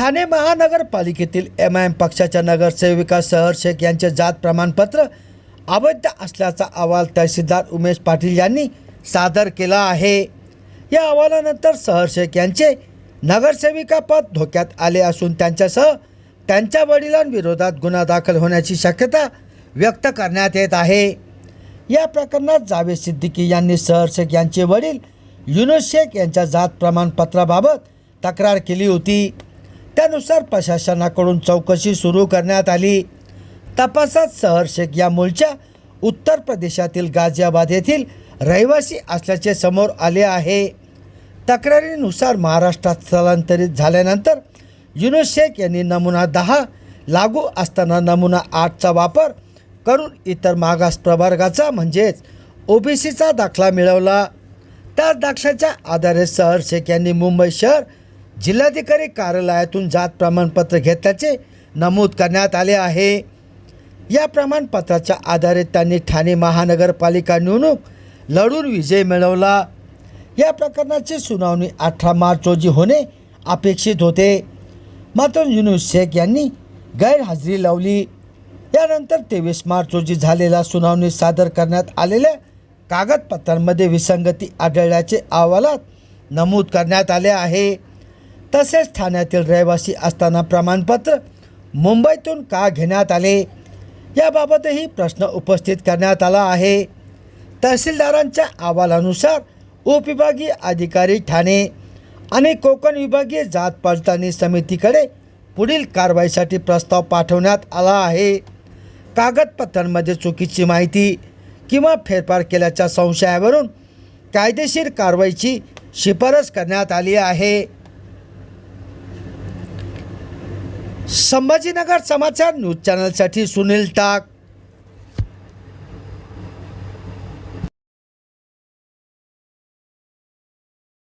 ठाणे महानगरपालिकेतील MIM पक्षाच्या नगरसेविका सहर शेख यांचे जात प्रमाणपत्र अवैध असल्याचा अहवाल तहसीलदार उमेश पाटील यांनी सादर केला आहे। या अहवालानंतर सहर शेख यांचे नगरसेविका पद धोक्यात आले असून त्यांच्यासह त्यांच्या वडिलांविरोधात गुन्हा दाखल होण्याची शक्यता व्यक्त करण्यात येत आहे। या प्रकरणात जावेद सिद्दीकी यांनी सहर शेख यांचे वडील युनुस शेख यांच्या जात प्रमाणपत्राबाबत तक्रार केली होती। त्यानुसार प्रशासनाकडून चौकशी सुरू करण्यात आली। तपासात सहर शेख या मूळच्या उत्तर प्रदेशातील गाझियाबाद येथील रहिवासी असल्याचे समोर आले आहे। तक्रारीनुसार महाराष्ट्रात स्थलांतरित झाल्यानंतर युनुस शेख यांनी नमुना 10 लागू असताना नमुना 8चा वापर करून इतर मागास प्रवर्गाचा म्हणजेच OBCचा दाखला मिळवला। त्या दाखल्याच्या आधारे सहर शेख यांनी मुंबई शहर जिल्हाधिकारी कार्यालयातून जात प्रमाणपत्र घेतल्याचे नमूद करण्यात आले आहे। या प्रमाणपत्राच्या आधारे त्यांनी ठाणे महानगरपालिका निवडणूक लढून विजय मिळवला। या प्रकरणाची सुनावणी 18 मार्च रोजी होणे अपेक्षित होते, मात्र युनुस शेख यांनी गैरहजेरी लावली। यानंतर 23 मार्च रोजी झालेल्या सुनावणीत सादर करण्यात आलेल्या कागदपत्रांमध्ये विसंगती आढळल्याचे अहवालात नमूद करण्यात आले आहे। तसेच ठाण्यातील रहिवासी असताना प्रमाणपत्र मुंबईतून का घेण्यात आले याबाबतही प्रश्न उपस्थित करण्यात आला आहे। तहसीलदारांच्या अहवालानुसार उपविभागीय अधिकारी ठाणे आणि कोकण विभागीय जात पडताळणी समितीकडे पुढील कारवाईसाठी प्रस्ताव पाठवण्यात आला आहे। कागदपत्रांमध्ये चुकीची माहिती किंवा फेरफार केल्याच्या संशयावरून कायदेशीर कारवाईची शिफारस करण्यात आली आहे। संभाजीनगर समाचार न्यूज चॅनलसाठी सुनील टाक।